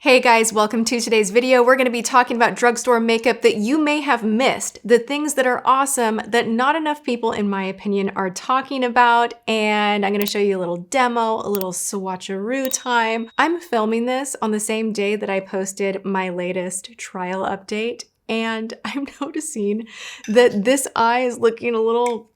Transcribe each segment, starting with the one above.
Hey guys, welcome to today's video. We're going to be talking about drugstore makeup that you may have missed, the things that are awesome that not enough people, in my opinion, are talking about, and I'm going to show you a little demo, a little swatcheroo time. I'm filming this on the same day that I posted my latest trial update, and I'm noticing that this eye is looking a little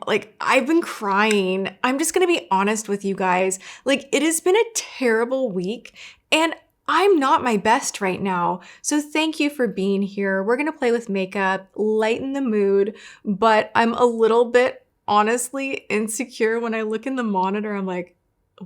like I've been crying. I'm just gonna be honest with you guys. Like, it has been a terrible week and I'm not my best right now. So thank you for being here. We're gonna play with makeup, lighten the mood, but I'm a little bit honestly insecure when I look in the monitor. I'm like,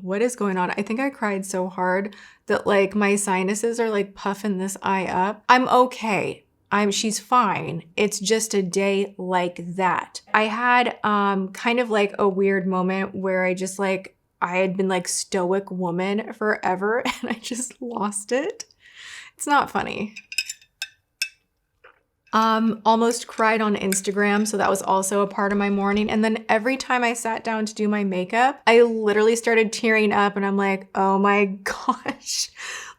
what is going on? I think I cried so hard that like my sinuses are like puffing this eye up. I'm okay. She's fine. It's just a day like that. I had kind of like a weird moment where I had been like stoic woman forever and I just lost it. It's not funny. Almost cried on Instagram, so that was also a part of my morning. And then every time I sat down to do my makeup, I literally started tearing up and I'm like, oh my gosh.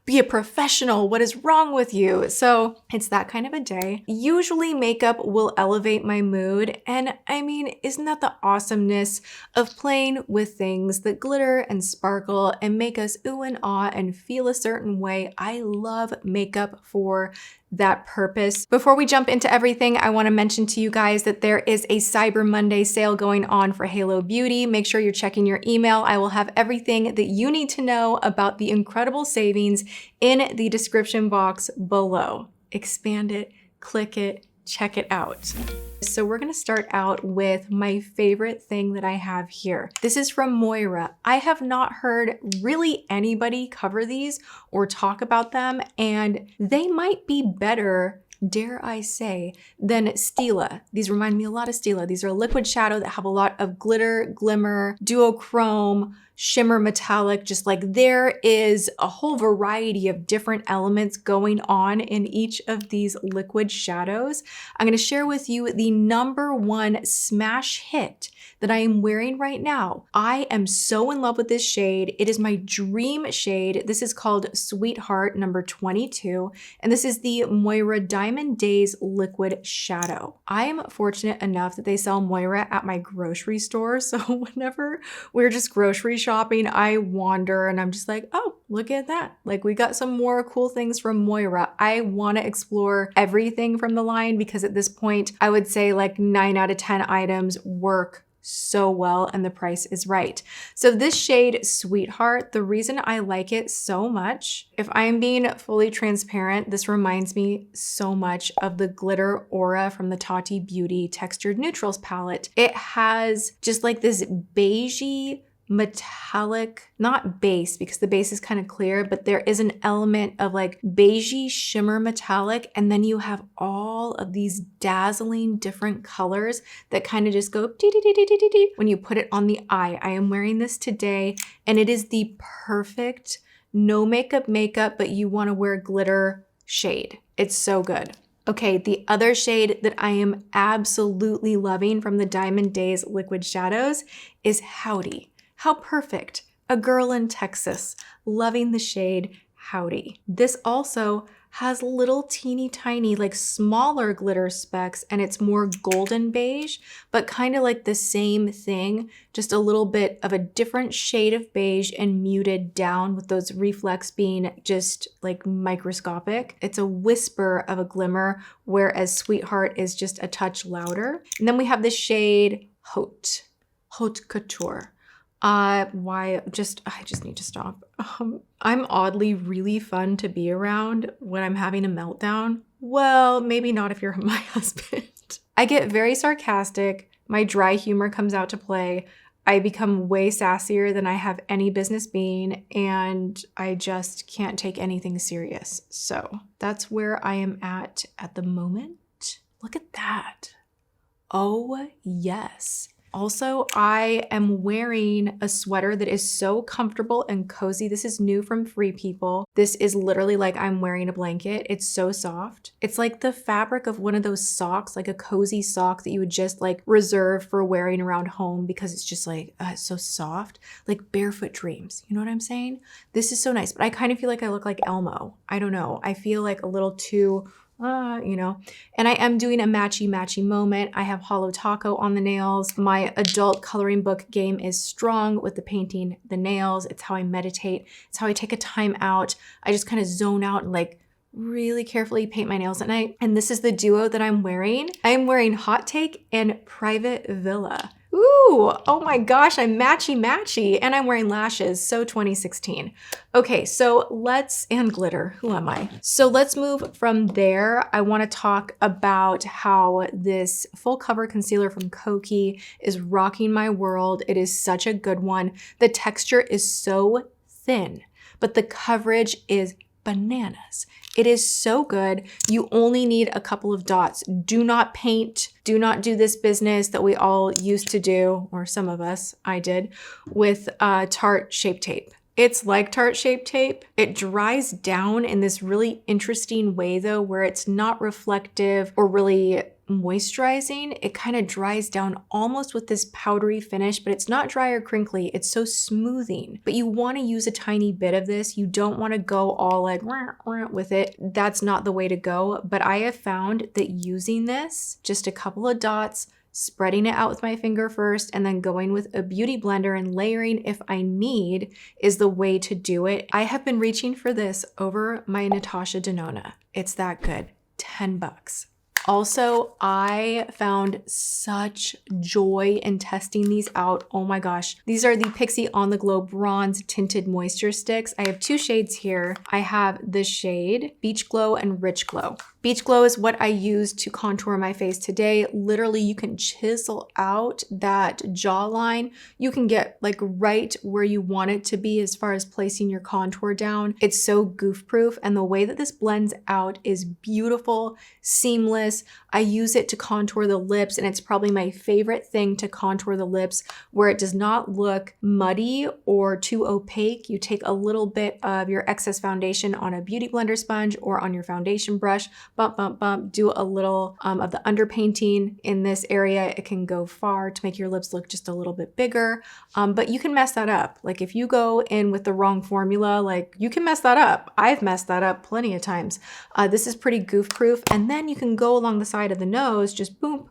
Be a professional. What is wrong with you? So it's that kind of a day. Usually makeup will elevate my mood. And I mean, isn't that the awesomeness of playing with things that glitter and sparkle and make us ooh and ah and feel a certain way? I love makeup for that purpose. Before we jump into everything, I want to mention to you guys that there is a Cyber Monday sale going on for Halo Beauty. Make sure you're checking your email. I will have everything that you need to know about the incredible savings in the description box below. Expand it, click it, check it out. So we're gonna start out with my favorite thing that I have here. This is from Moira. I have not heard really anybody cover these or talk about them, and they might be better, dare I say, than Stila. These remind me a lot of Stila. These are a liquid shadow that have a lot of glitter, glimmer, duochrome, shimmer metallic, just like there is a whole variety of different elements going on in each of these liquid shadows. I'm gonna share with you the #1 smash hit that I am wearing right now. I am so in love with this shade. It is my dream shade. This is called Sweetheart number 22, and this is the Moira Diamond Daze Liquid Shadow. I am fortunate enough that they sell Moira at my grocery store, so whenever we're just grocery shopping, I wander and I'm just like, oh, look at that. Like, we got some more cool things from Moira. I want to explore everything from the line because at this point, I would say like 9 out of 10 items work so well and the price is right. So this shade, Sweetheart, the reason I like it so much, if I'm being fully transparent, this reminds me so much of the Glitter Aura from the Tati Beauty Textured Neutrals palette. It has just like this beigey, metallic, not base because the base is kind of clear, but there is an element of like beigey shimmer metallic, and then you have all of these dazzling different colors that kind of just go dee dee dee dee dee dee dee when you put it on the eye. I am wearing this today and it is the perfect no makeup, but you want to wear glitter shade. It's so good. Okay, the other shade that I am absolutely loving from the Diamond Daze Liquid Shadows is Howdy. How perfect. A girl in Texas, loving the shade Howdy. This also has little teeny tiny, like smaller glitter specks, and it's more golden beige, but kind of like the same thing, just a little bit of a different shade of beige and muted down with those reflex being just like microscopic. It's a whisper of a glimmer, whereas Sweetheart is just a touch louder. And then we have the shade Haute Couture. I just need to stop. I'm oddly really fun to be around when I'm having a meltdown. Well, maybe not if you're my husband. I get very sarcastic. My dry humor comes out to play. I become way sassier than I have any business being, and I just can't take anything serious. So that's where I am at the moment. Look at that. Oh, yes. Also, I am wearing a sweater that is so comfortable and cozy. This is new from Free People. This is literally like I'm wearing a blanket. It's so soft. It's like the fabric of one of those socks, like a cozy sock that you would just like reserve for wearing around home because it's just like, it's so soft, like barefoot dreams. You know what I'm saying? This is so nice, but I kind of feel like I look like Elmo. I don't know. I feel like a little too you know, and I am doing a matchy moment. I have Holo Taco on the nails. My adult coloring book game is strong with the painting the nails. It's how I meditate. It's how I take a time out. I just kind of zone out and like really carefully paint my nails at night. And this is the duo that I'm wearing. I'm wearing Hot Take and Private Villa. Ooh, oh my gosh, I'm matchy. And I'm wearing lashes, so 2016. Okay, so and glitter, who am I? So let's move from there. I wanna talk about how this full cover concealer from Kokie is rocking my world. It is such a good one. The texture is so thin, but the coverage is bananas. It is so good. You only need a couple of dots. Do not paint. Do not do this business that we all used to do, or some of us, I did, with Tarte Shape Tape. It's like Tarte Shape Tape. It dries down in this really interesting way though, where it's not reflective or really moisturizing. It kind of dries down almost with this powdery finish, but it's not dry or crinkly. It's so smoothing, but you want to use a tiny bit of this. You don't want to go all like with it. That's not the way to go. But I have found that using this, just a couple of dots, spreading it out with my finger first, and then going with a beauty blender and layering if I need is the way to do it. I have been reaching for this over my Natasha Denona. It's that good. $10. Also, I found such joy in testing these out. Oh my gosh. These are the Pixi On The Glow Bronze Tinted Moisture Sticks. I have two shades here. I have the shade Beach Glow and Rich Glow. Beach Glow is what I use to contour my face today. Literally, you can chisel out that jawline. You can get like right where you want it to be as far as placing your contour down. It's so goof proof, and the way that this blends out is beautiful, seamless. I use it to contour the lips, and it's probably my favorite thing to contour the lips where it does not look muddy or too opaque. You take a little bit of your excess foundation on a beauty blender sponge or on your foundation brush, bump, do a little of the underpainting in this area. It can go far to make your lips look just a little bit bigger, but you can mess that up. Like if you go in with the wrong formula, like you can mess that up. I've messed that up plenty of times. This is pretty goof proof, and then you can go along the side of the nose, just boom,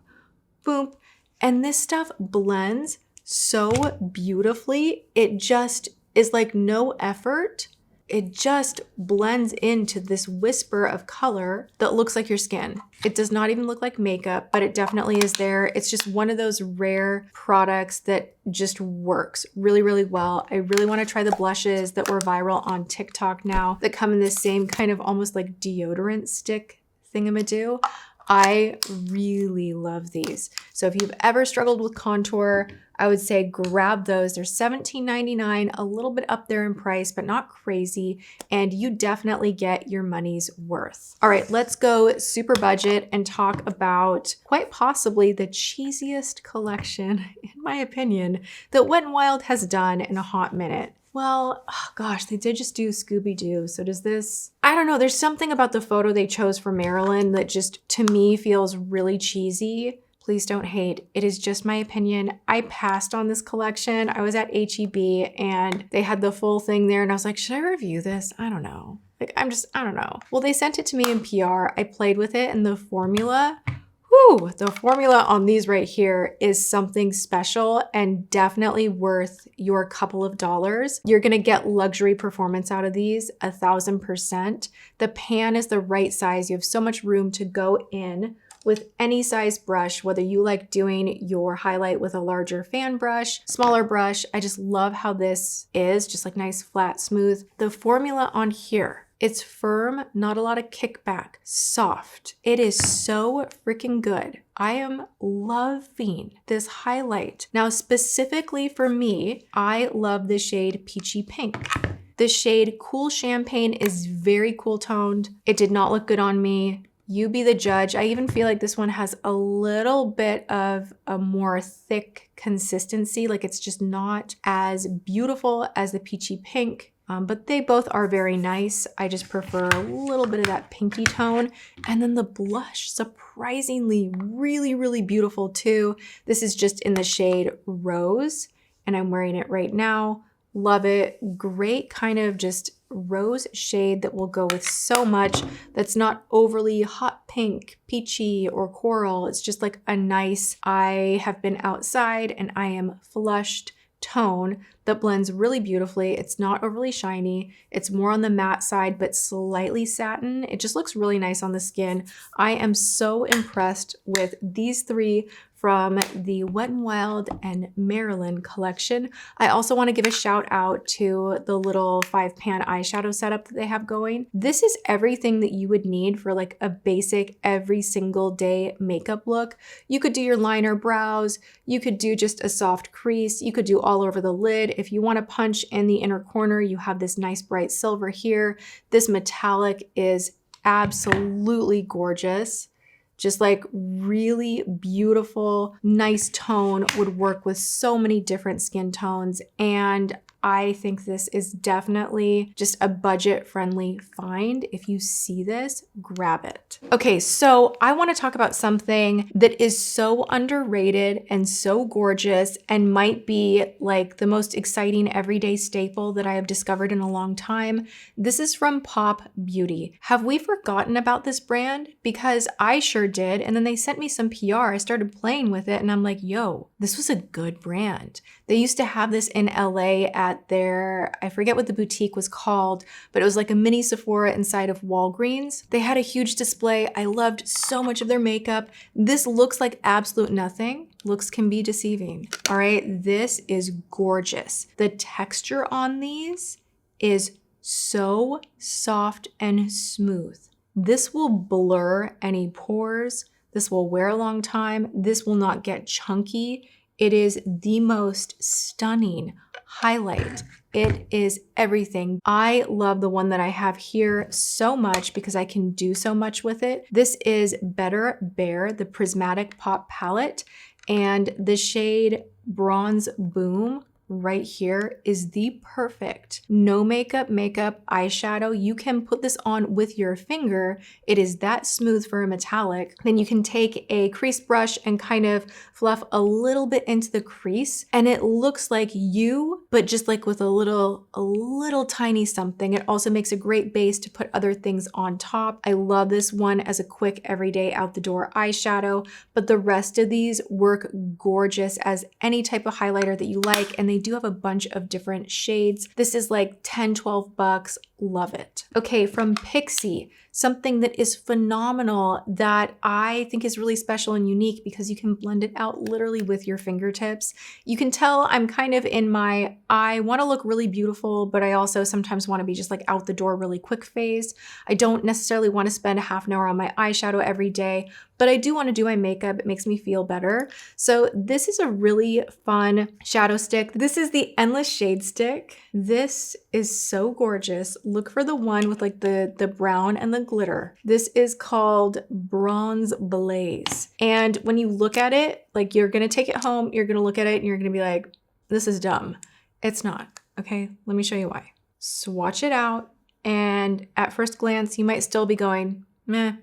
boom, and this stuff blends so beautifully. It just is like no effort. It just blends into this whisper of color that looks like your skin. It does not even look like makeup, but it definitely is there. It's just one of those rare products that just works really, really well. I really want to try the blushes that were viral on TikTok now that come in this same kind of almost like deodorant stick thingamadoo. I really love these. So if you've ever struggled with contour, I would say grab those. They're $17.99, a little bit up there in price, but not crazy. And you definitely get your money's worth. All right, let's go super budget and talk about quite possibly the cheesiest collection, in my opinion, that Wet n Wild has done in a hot minute. Well, oh gosh, they did just do Scooby-Doo. So does this, I don't know. There's something about the photo they chose for Marilyn that just, to me, feels really cheesy. Please don't hate. It is just my opinion. I passed on this collection. I was at HEB and they had the full thing there and I was like, should I review this? I don't know. Like, I don't know. Well, they sent it to me in PR. I played with it and the formula, whew, the formula on these right here is something special and definitely worth your couple of dollars. You're gonna get luxury performance out of these, 1000%. The pan is the right size. You have so much room to go in with any size brush, whether you like doing your highlight with a larger fan brush, smaller brush. I just love how this is, just like nice, flat, smooth. The formula on here, it's firm, not a lot of kickback, soft. It is so freaking good. I am loving this highlight. Now, specifically for me, I love the shade Peachy Pink. The shade Cool Champagne is very cool toned. It did not look good on me. You be the judge. I even feel like this one has a little bit of a more thick consistency. Like it's just not as beautiful as the peachy pink. But they both are very nice. I just prefer a little bit of that pinky tone. And then the blush, surprisingly, really, really beautiful too. This is just in the shade Rose, and I'm wearing it right now. Love it. Great kind of just rose shade that will go with so much that's not overly hot pink, peachy, or coral. It's just like a nice, I have been outside and I am flushed tone that blends really beautifully. It's not overly shiny. It's more on the matte side, but slightly satin. It just looks really nice on the skin. I am so impressed with these three from the Wet n Wild and Marilyn collection. I also want to give a shout out to the little 5-pan eyeshadow setup that they have going. This is everything that you would need for like a basic every single day makeup look. You could do your liner brows, you could do just a soft crease, you could do all over the lid. If you want to punch in the inner corner, you have this nice bright silver here. This metallic is absolutely gorgeous. Just like really beautiful, nice tone, would work with so many different skin tones. And I think this is definitely just a budget-friendly find. If you see this, grab it. Okay, so I want to talk about something that is so underrated and so gorgeous and might be like the most exciting everyday staple that I have discovered in a long time. This is from Pop Beauty. Have we forgotten about this brand? Because I sure did, and then they sent me some PR. I started playing with it and I'm like, yo, this was a good brand. They used to have this in LA at their, I forget what the boutique was called, but it was like a mini Sephora inside of Walgreens. They had a huge display. I loved so much of their makeup. This looks like absolute nothing. Looks can be deceiving. All right, this is gorgeous. The texture on these is so soft and smooth. This will blur any pores. This will wear a long time. This will not get chunky. It is the most stunning highlight. It is everything. I love the one that I have here so much because I can do so much with it. This is Better Bare, the Prismatic Pop Palette, and the shade Bronze Boom right here is the perfect no makeup eyeshadow. You can put this on with your finger. It is that smooth for a metallic. Then you can take a crease brush and kind of fluff a little bit into the crease, and it looks like you, but just like with a little tiny something. It also makes a great base to put other things on top. I love this one as a quick everyday out the door eyeshadow, but the rest of these work gorgeous as any type of highlighter that you like, and they do have a bunch of different shades. This is like 10, 12 bucks. Love it. Okay, from Pixi, something that is phenomenal that I think is really special and unique because you can blend it out literally with your fingertips. You can tell I'm kind of in my, I want to look really beautiful, but I also sometimes want to be just like out the door really quick phase. I don't necessarily want to spend a half an hour on my eyeshadow every day, but I do want to do my makeup. It makes me feel better. So this is a really fun shadow stick. This is the Endless Shade Stick. This is so gorgeous. Look for the one with like the brown and the glitter. This is called Bronze Blaze. And when you look at it, like you're going to take it home, you're going to look at it and you're going to be like, this is dumb. It's not. Okay, let me show you why. Swatch it out. And at first glance, you might still be going, meh.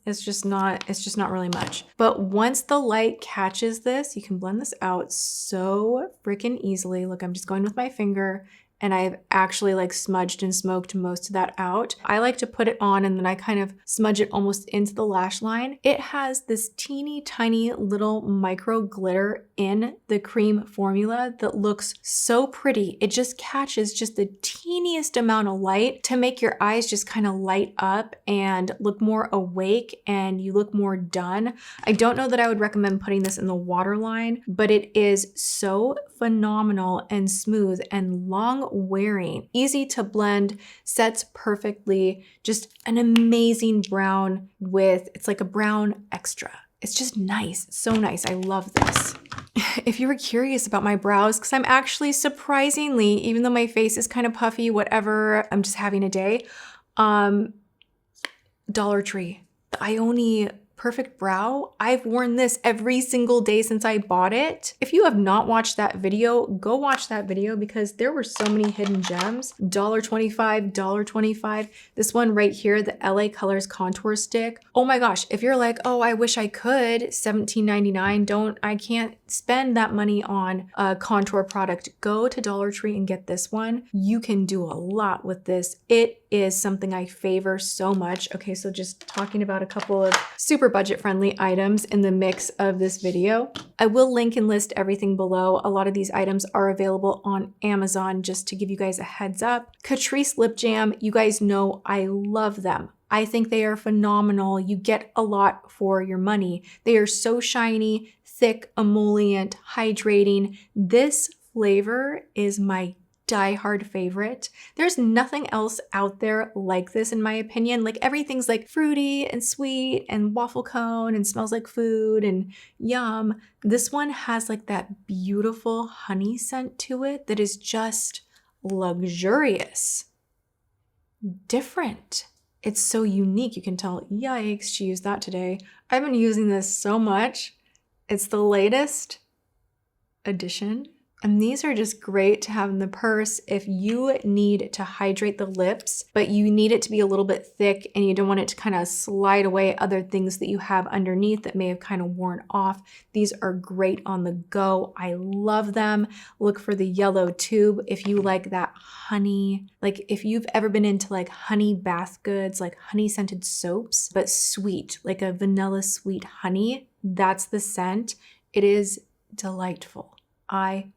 It's just not really much. But once the light catches this, you can blend this out so freaking easily. Look, I'm just going with my finger and I've actually like smudged and smoked most of that out. I like to put it on and then I kind of smudge it almost into the lash line. It has this teeny tiny little micro glitter in the cream formula that looks so pretty. It just catches just the teeniest amount of light to make your eyes just kind of light up and look more awake and you look more done. I don't know that I would recommend putting this in the waterline, but it is so phenomenal and smooth and long wearing, easy to blend, sets perfectly, just an amazing brown with, it's like a brown extra. It's just nice, so nice. I love this. If you were curious about my brows, because I'm actually surprisingly, even though my face is kind of puffy, whatever, I'm just having a day, Dollar Tree. The Ioni Perfect Brow. I've worn this every single day since I bought it. If you have not watched that video, go watch that video because there were so many hidden gems. $1.25, $1.25. This one right here, the LA Colors Contour Stick. Oh my gosh, if you're like, oh, I wish I could, $17.99. I can't spend that money on a contour product. Go to Dollar Tree and get this one. You can do a lot with this. It is something I favor so much. Okay, so just talking about a couple of super budget-friendly items in the mix of this video. I will link and list everything below. A lot of these items are available on Amazon, just to give you guys a heads up. Catrice Lip Jam, you guys know I love them. I think they are phenomenal. You get a lot for your money. They are so shiny, thick, emollient, hydrating. This flavor is my die-hard favorite. There's nothing else out there like this in my opinion. Like everything's like fruity and sweet and waffle cone and smells like food and yum. This one has like that beautiful honey scent to it that is just luxurious. Different. It's so unique. You can tell, yikes, she used that today. I've been using this so much. It's the latest edition. And these are just great to have in the purse if you need to hydrate the lips, but you need it to be a little bit thick and you don't want it to kind of slide away other things that you have underneath that may have kind of worn off. These are great on the go. I love them. Look for the yellow tube if you like that honey. Like if you've ever been into like honey bath goods, like honey scented soaps, but sweet, like a vanilla sweet honey, that's the scent. It is delightful. I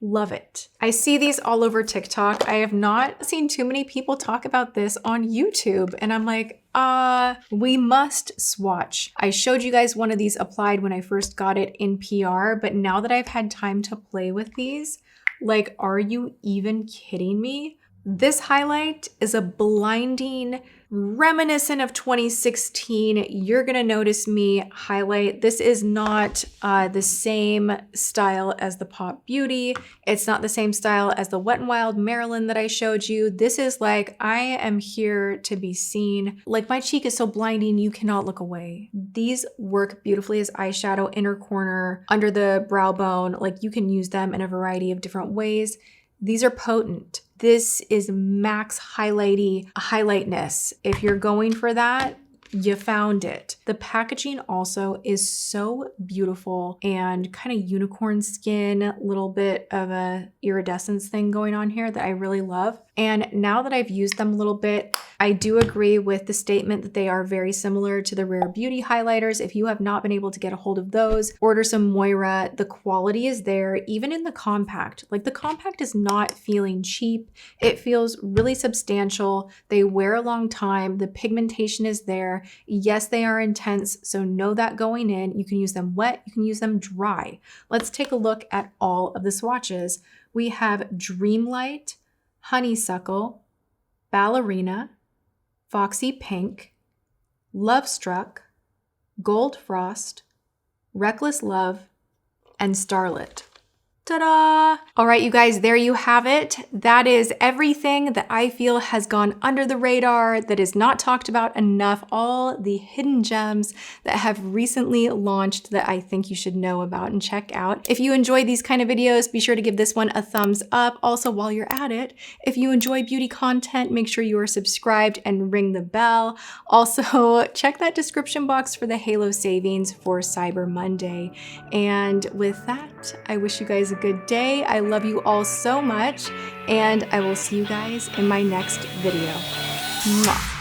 love it. I see these all over TikTok. I have not seen too many people talk about this on YouTube. And I'm like, we must swatch. I showed you guys one of these applied when I first got it in PR, but now that I've had time to play with these, like, are you even kidding me? This highlight is a blinding, reminiscent of 2016, You're Gonna Notice Me highlight. This is not the same style as the Pop Beauty. It's not the same style as the Wet n Wild Marilyn that I showed you. This is like, I am here to be seen. Like my cheek is so blinding, you cannot look away. These work beautifully as eyeshadow, inner corner, under the brow bone. Like you can use them in a variety of different ways. These are potent. This is max highlightness. If you're going for that, you found it. The packaging also is so beautiful and kind of unicorn skin, little bit of a iridescence thing going on here that I really love. And now that I've used them a little bit, I do agree with the statement that they are very similar to the Rare Beauty highlighters. If you have not been able to get a hold of those, order some Moira. The quality is there, even in the compact. Like the compact is not feeling cheap. It feels really substantial. They wear a long time. The pigmentation is there. Yes, they are intense, so know that going in. You can use them wet, you can use them dry. Let's take a look at all of the swatches. We have Dreamlight, Honeysuckle, Ballerina, Foxy Pink, Love Struck, Gold Frost, Reckless Love, and Starlit. Ta-da! All right, you guys, there you have it. That is everything that I feel has gone under the radar, that is not talked about enough, all the hidden gems that have recently launched that I think you should know about and check out. If you enjoy these kind of videos, be sure to give this one a thumbs up. Also, while you're at it, if you enjoy beauty content, make sure you are subscribed and ring the bell. Also, check that description box for the Halo savings for Cyber Monday. And with that, I wish you guys a good day. I love you all so much, and I will see you guys in my next video. Mwah.